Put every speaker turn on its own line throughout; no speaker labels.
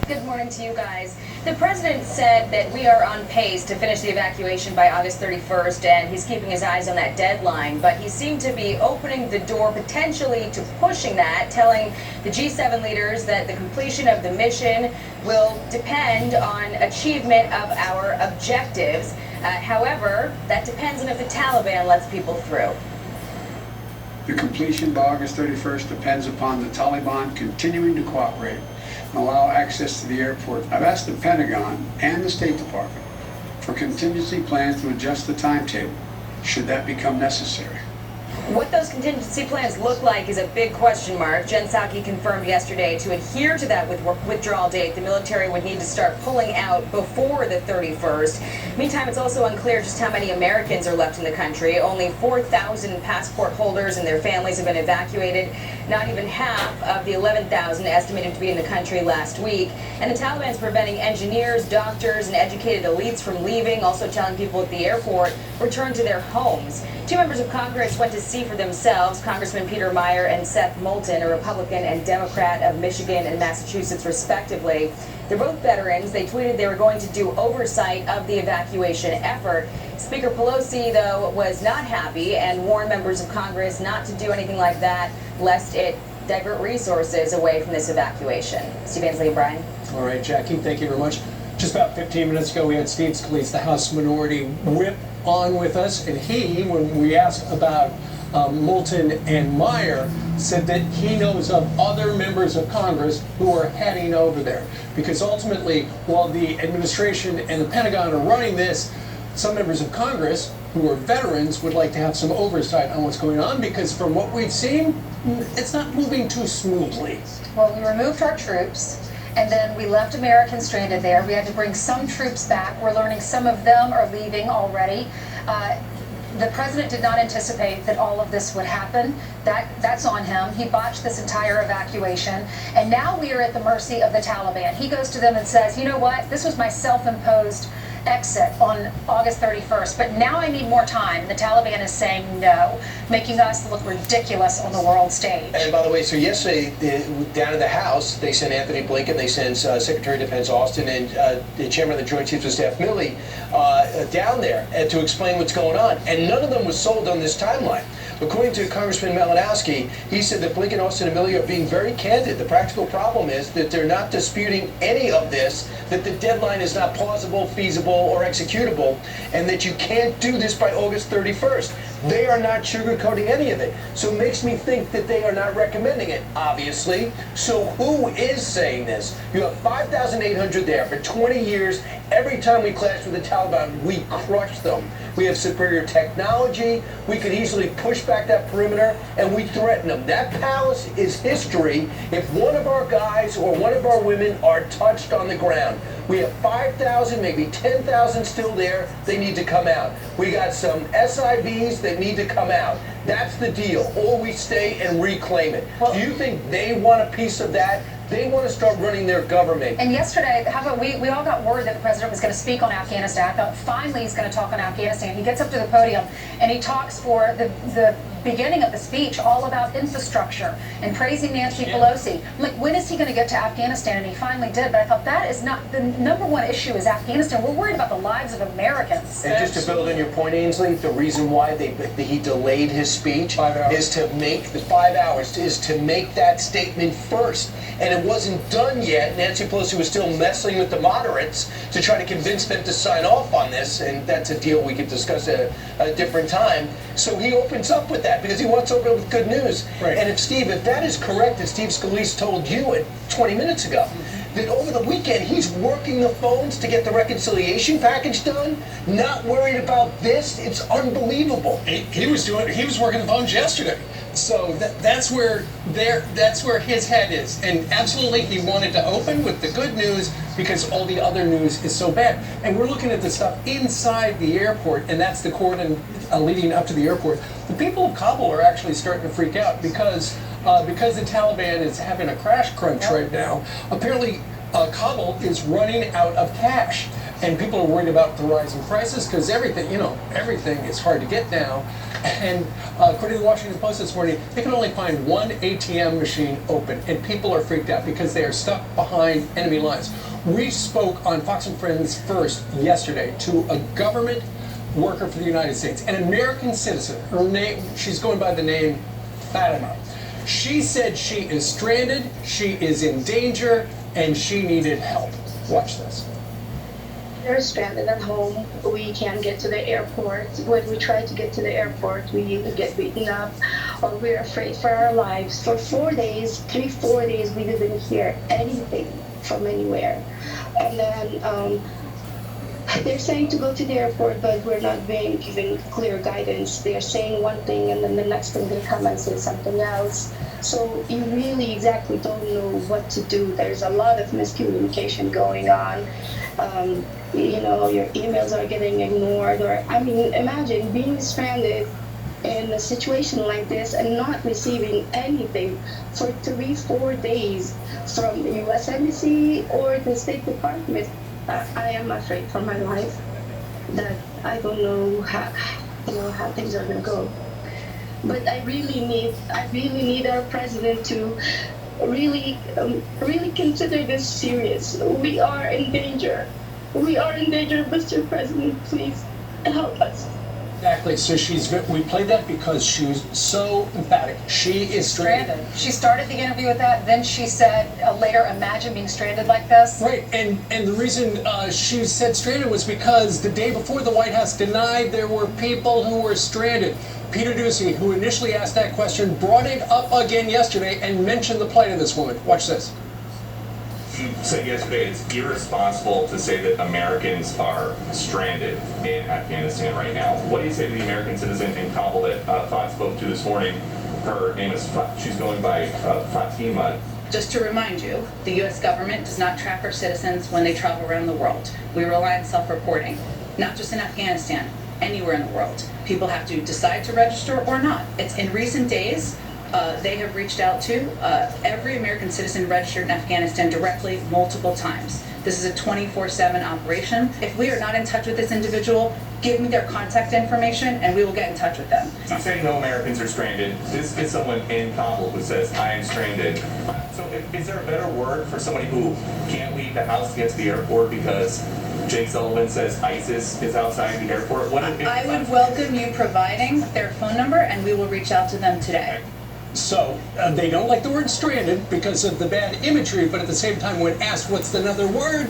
Good morning to you guys. The president said that we are on pace to finish the evacuation by August 31st, and he's keeping his eyes on that deadline. But he seemed to be opening the door potentially to pushing that, telling the G7 leaders that the completion of the mission will depend on achievement of our objectives. However, that depends on if the Taliban lets people through.
The completion by August 31st depends upon the Taliban continuing to cooperate and allow access to the airport. I've asked the Pentagon and the State Department for contingency plans to adjust the timetable, should that become necessary.
What those contingency plans look like is a big question mark. Jen Psaki confirmed yesterday to adhere to that withdrawal date, the military would need to start pulling out before the 31st. Meantime, it's also unclear just how many Americans are left in the country. Only 4,000 passport holders and their families have been evacuated. Not even half of the 11,000 estimated to be in the country last week. And the Taliban's preventing engineers, doctors, and educated elites from leaving, also telling people at the airport return to their homes. Two members of Congress went to see for themselves, Congressman Peter Meyer and Seth Moulton, a Republican and Democrat of Michigan and Massachusetts, respectively. They're both veterans. They tweeted they were going to do oversight of the evacuation effort. Speaker Pelosi, though, was not happy and warned members of Congress not to do anything like that, lest it divert resources away from this evacuation. Steve Ansley and Brian.
All right, Jackie, thank you very much. Just about 15 minutes ago, we had Steve Scalise, the House Minority Whip, on with us, and he, when we asked about Moulton and Meyer, said that he knows of other members of Congress who are heading over there. Because ultimately, while the administration and the Pentagon are running this, some members of Congress who are veterans would like to have some oversight on what's going on, because from what we've seen, it's not moving too smoothly.
Well, we removed our troops, and then we left Americans stranded there. We had to bring some troops back. We're learning some of them are leaving already. The president did not anticipate that all of this would happen. That's on him. He botched this entire evacuation. And now we are at the mercy of the Taliban. He goes to them and says, you know what, this was my self-imposed exit on August 31st, but now I need more time. The Taliban is saying no, making us look ridiculous on the world stage.
And by the way, so yesterday, down in the House, they sent Anthony Blinken, they sent Secretary of Defense Austin, and the Chairman of the Joint Chiefs of Staff Milley down there to explain what's going on. And none of them was sold on this timeline. According to Congressman Malinowski, he said that Blinken, Austin, and Milley are being very candid. The practical problem is that they're not disputing any of this, that the deadline is not plausible, feasible, or executable, and that you can't do this by August 31st. They are not sugarcoating any of it. So it makes me think that they are not recommending it, obviously. So who is saying this? You have 5,800 there for 20 years. Every time we clash with the Taliban, we crush them. We have superior technology. We could easily push back that perimeter, and we threaten them. That palace is history if one of our guys or one of our women are touched on the ground. We have 5,000, maybe 10,000 still there. They need to come out. We got some SIVs that need to come out. That's the deal. Or we stay and reclaim it. Do you think they want a piece of that? They want to start running their government.
And yesterday, how about we all got word that the president was going to speak on Afghanistan. I thought finally he's going to talk on Afghanistan. He gets up to the podium and he talks for the beginning of the speech all about infrastructure and praising Nancy Pelosi. I'm like, when is he going to get to Afghanistan? And he finally did. But I thought that is not the number one issue is Afghanistan. We're worried about the lives of Americans.
And just to build on your point, Ainsley, the reason why he delayed his speech is to make the 5 hours is to make that statement first. And it wasn't done yet. Nancy Pelosi was still messing with the moderates to try to convince them to sign off on this, and that's a deal we could discuss at a different time. So he opens up with that because he wants to open up with good news. Right. And if that is correct, as Steve Scalise told you 20 minutes ago, that over the weekend he's working the phones to get the reconciliation package done, not worried about this. It's unbelievable.
He was working the phones yesterday. So that's where his head is, and absolutely he wanted to open with the good news because all the other news is so bad. And we're looking at the stuff inside the airport, and that's the cordon leading up to the airport. The people of Kabul are actually starting to freak out because the Taliban is having a crash crunch right now. Apparently, Kabul is running out of cash. And people are worried about the rising prices because everything is hard to get now. And according to the Washington Post this morning, they can only find one ATM machine open, and people are freaked out because they are stuck behind enemy lines. We spoke on Fox and Friends First yesterday to a government worker for the United States, an American citizen. Her name, she's going by the name Fatima. She said she is stranded, she is in danger, and she needed help. Watch this.
We're stranded at home. We can't get to the airport. When we try to get to the airport, we either get beaten up or we're afraid for our lives. For 4 days, 4 days, we didn't hear anything from anywhere. And then they're saying to go to the airport, but we're not being given clear guidance. They're saying one thing and then the next thing they come and say something else. So you really exactly don't know what to do. There's a lot of miscommunication going on. Your emails are getting ignored, imagine being stranded in a situation like this and not receiving anything for 3-4 days from the U.S. Embassy or the State Department. I am afraid for my life that I don't know how things are going to go. But I really need our president to really consider this serious. We are in danger. We are in danger, Mr. President. Please help us.
Exactly. So we played that because she was so emphatic. She is stranded.
She started the interview with that, then she said later, imagine being stranded like this.
Right, and the reason she said stranded was because the day before the White House denied there were people who were stranded. Peter Doocy, who initially asked that question, brought it up again yesterday and mentioned the plight of this woman. Watch this.
You said yesterday it's irresponsible to say that Americans are stranded in Afghanistan right now. What do you say to the American citizen in Kabul that Fox spoke to this morning? Her name is, she's going by Fatima.
Just to remind you, the U.S. government does not track our citizens when they travel around the world. We rely on self-reporting, not just in Afghanistan, anywhere in the world. People have to decide to register or not. It's in recent days, they have reached out to every American citizen registered in Afghanistan directly multiple times. This is a 24/7 operation. If we are not in touch with this individual, give me their contact information and we will get in touch with them.
You say no Americans are stranded. This is someone in Kabul who says, I am stranded. So is there a better word for somebody who can't leave the house to get to the airport because Jake Sullivan says ISIS is outside the airport?
I would welcome you providing their phone number and we will reach out to them today.
So they don't like the word stranded because of the bad imagery, but at the same time, when asked what's another word,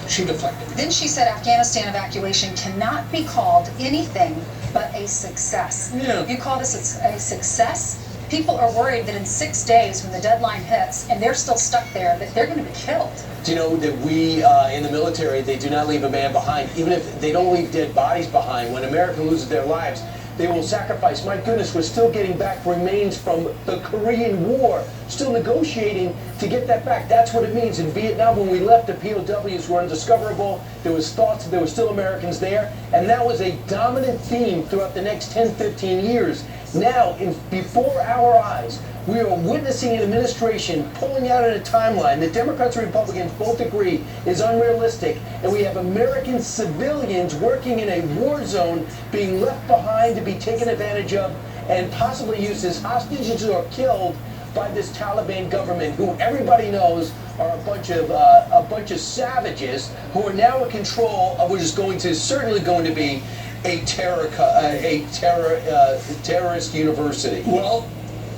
she deflected.
Then she said Afghanistan evacuation cannot be called anything but a success.
Yeah.
You call this a success? People are worried that in 6 days, when the deadline hits and they're still stuck there, that they're going to be killed.
Do you know that we in the military, they do not leave a man behind, even if they don't leave dead bodies behind. When America loses their lives, they will sacrifice. My goodness, we're still getting back remains from the Korean War, still negotiating to get that back. That's what it means. In Vietnam, when we left, the POWs were undiscoverable. There was thoughts that there were still Americans there, and that was a dominant theme throughout the next 10, 15 years. Now, before our eyes, we are witnessing an administration pulling out in a timeline that Democrats and Republicans both agree is unrealistic, and we have American civilians working in a war zone being left behind to be taken advantage of and possibly used as hostages or killed by this Taliban government, who everybody knows are a bunch of savages who are now in control of what is certainly going to be a terrorist university.
Well,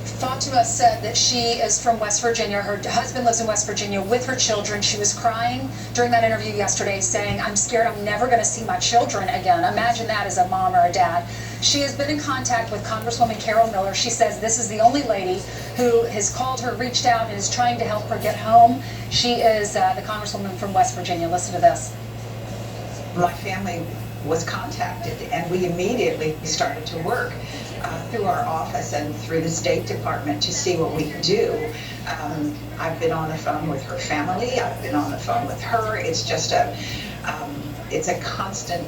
Fatima said that she is from West Virginia. Her husband lives in West Virginia with her children. She was crying during that interview yesterday saying, I'm scared I'm never going to see my children again. Imagine that as a mom or a dad. She has been in contact with Congresswoman Carol Miller. She says this is the only lady who has called her, reached out, and is trying to help her get home. She is the Congresswoman from West Virginia. Listen to this.
My family was contacted and we immediately started to work through our office and through the State Department to see what we could do. I've been on the phone with her family. I've been on the phone with her. It's just it's a constant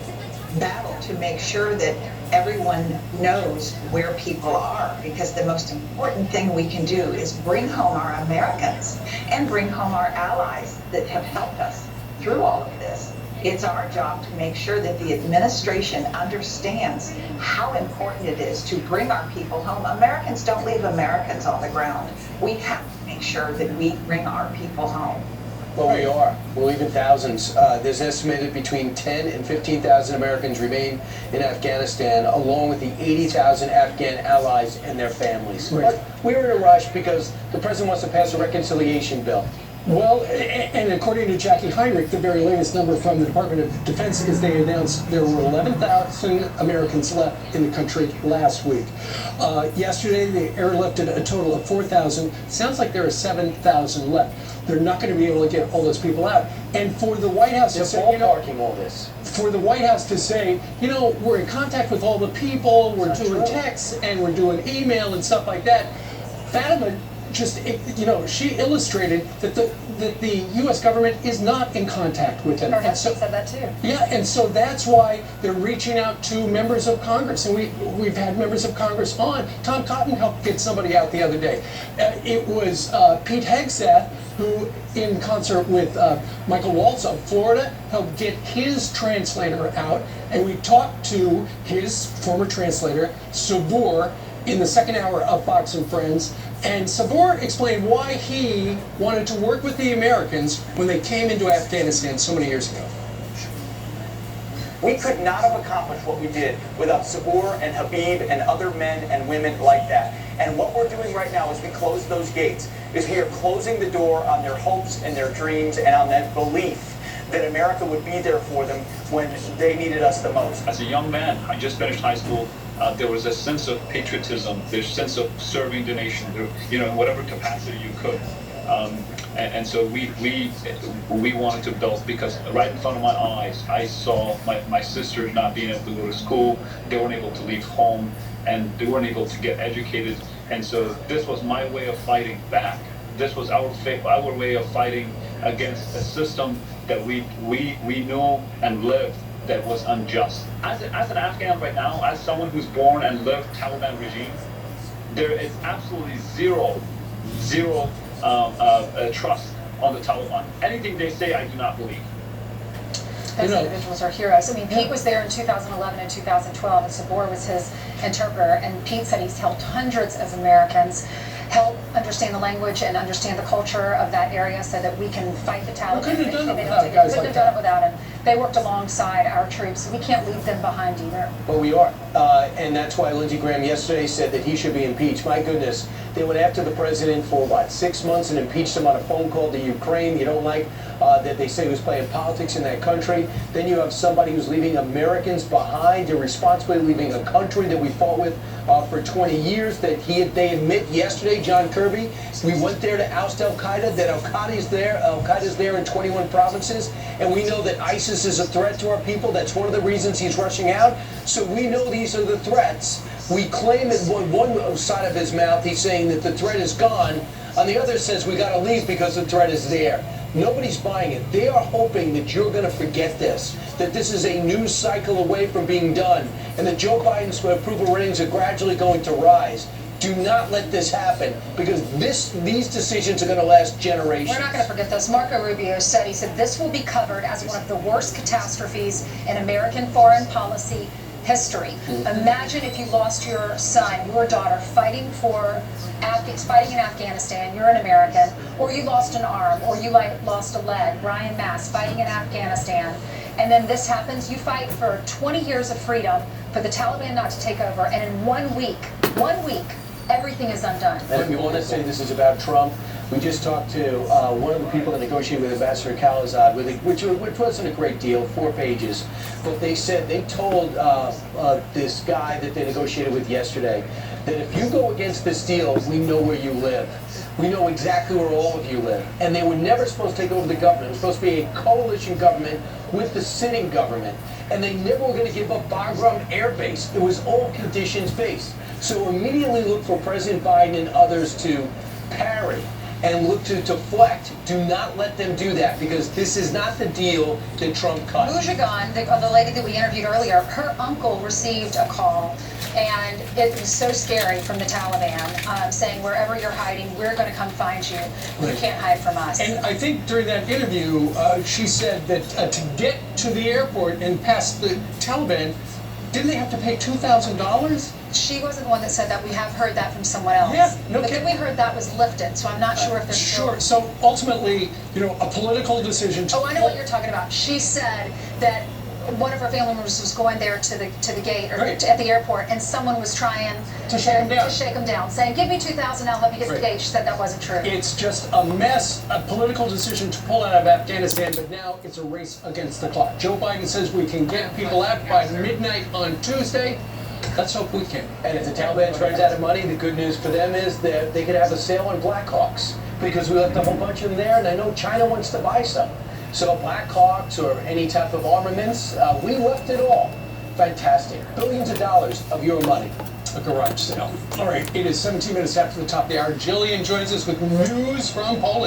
battle to make sure that everyone knows where people are, because the most important thing we can do is bring home our Americans and bring home our allies that have helped us through all of this. It's our job to make sure that the administration understands how important it is to bring our people home. Americans don't leave Americans on the ground. We have to make sure that we bring our people home.
Well, we are. We're leaving thousands. There's estimated between 10 and 15,000 Americans remain in Afghanistan, along with the 80,000 Afghan allies and their families.
Right.
But we're in a rush because the president wants to pass a reconciliation bill.
Well, and according to Jackie Heinrich, the very latest number from the Department of Defense is they announced there were 11,000 Americans left in the country last week. Yesterday, they airlifted a total of 4,000. Sounds like there are 7,000 left. They're not going to be able to get all those people out. And for the White House to say,
ballparking all this.
For the White House to say, you know, we're in contact with all the people, we're doing texts, and we're doing email and stuff like that. Fatima just, you know, she illustrated that the U.S. government is not in contact with them.
Her husband said that too.
Yeah, and so that's why they're reaching out to members of Congress, and we've had members of Congress on. Tom Cotton helped get somebody out the other day. It was Pete Hegseth, who, in concert with Michael Waltz of Florida, helped get his translator out, and we talked to his former translator, Savor, in the second hour of Fox and Friends. And Savor explained why he wanted to work with the Americans when they came into Afghanistan so many years ago.
We could not have accomplished what we did without Sabur and Habib and other men and women like that. And what we're doing right now as we close those gates is we are closing the door on their hopes and their dreams and on that belief that America would be there for them when they needed us the most.
As a young man, I just finished high school. There was a sense of patriotism, this sense of serving the nation, you know, in whatever capacity you could. And so we wanted to build, because right in front of my eyes, I saw my sisters not being able to go to school. They weren't able to leave home, and they weren't able to get educated. And so this was my way of fighting back. This was our way of fighting against a system that we knew and lived that was unjust. As an Afghan right now, as someone who's born and lived Taliban regime, there is absolutely zero trust on the Taliban. Anything they say, I do not believe.
Those individuals are heroes. I mean, Pete was there in 2011 and 2012, and Sabor was his interpreter, and Pete said he's helped hundreds of Americans help understand the language and understand the culture of that area so that we can fight the Taliban.
We couldn't have done it without guys like that.
Couldn't have done it without him. They worked alongside our troops. We can't leave them behind either.
Well, we are. And that's why Lindsey Graham yesterday said that he should be impeached. My goodness, they went after the president for, what, 6 months and impeached him on a phone call to Ukraine. You don't like that they say he was playing politics in that country. Then you have somebody who's leaving Americans behind, irresponsibly leaving a country that we fought with for 20 years, that they admit yesterday, John Kirby, we went there to oust Al-Qaeda, that Al-Qaeda's there in 21 provinces, and we know that ISIS is a threat to our people. That's one of the reasons he's rushing out. So we know these are the threats. We claim that on one side of his mouth he's saying that the threat is gone. On the other says we got to leave because the threat is there. Nobody's buying it. They are hoping that you're going to forget this, that this is a news cycle away from being done, and that Joe Biden's approval ratings are gradually going to rise. Do not let this happen, because these decisions are going to last generations.
We're not going to forget this. Marco Rubio said, he said, this will be covered as one of the worst catastrophes in American foreign policy history. Imagine if you lost your son, your daughter, fighting in Afghanistan, you're an American, or you lost an arm, or you lost a leg, Ryan Mass, fighting in Afghanistan, and then this happens. You fight for 20 years of freedom for the Taliban not to take over, and in 1 week, everything is undone.
And if you want to say this is about Trump, we just talked to one of the people that negotiated with Ambassador Khalilzad, which wasn't a great deal, 4 pages. But they said, they told this guy that they negotiated with yesterday that if you go against this deal, we know where you live. We know exactly where all of you live. And they were never supposed to take over the government. It was supposed to be a coalition government with the sitting government. And they never were going to give up Bagram Air Base. It was all conditions based. So immediately look for President Biden and others to parry. and look to deflect. Do not let them do that, because this is not the deal that Trump cut.
Mujagan, the lady that we interviewed earlier, her uncle received a call, and it was so scary, from the Taliban, saying, wherever you're hiding, we're going to come find you. You can't hide from us.
And I think during that interview, she said that to get to the airport and past the Taliban, didn't they have to pay $2,000?
She wasn't the one that said that. We have heard that from someone else.
Yeah, no
but
kidding.
then we heard that was lifted, so I'm not sure if there's
Sure. So ultimately, a political decision to...
Oh, I know what you're talking about. She said that one of her family members was going there to the gate, or
Right.
at the airport, and someone was trying
To shake him down.
saying, give me $2,000, I'll help you get to the
Right.
gate. She said that wasn't true.
It's just a mess, a political decision to pull out of Afghanistan, but now it's a race against the clock. Joe Biden says we can get people out by midnight on Tuesday. Let's hope we can.
And if the Taliban runs out of money, the good news for them is that they could have a sale on Blackhawks, because we left a whole bunch of them there, and I know China wants to buy some. So Blackhawks or any type of armaments, we left it all. Fantastic. Billions of dollars of your money.
A garage sale. All right, it is 17 minutes after the top of the hour. Jillian joins us with news from Poland.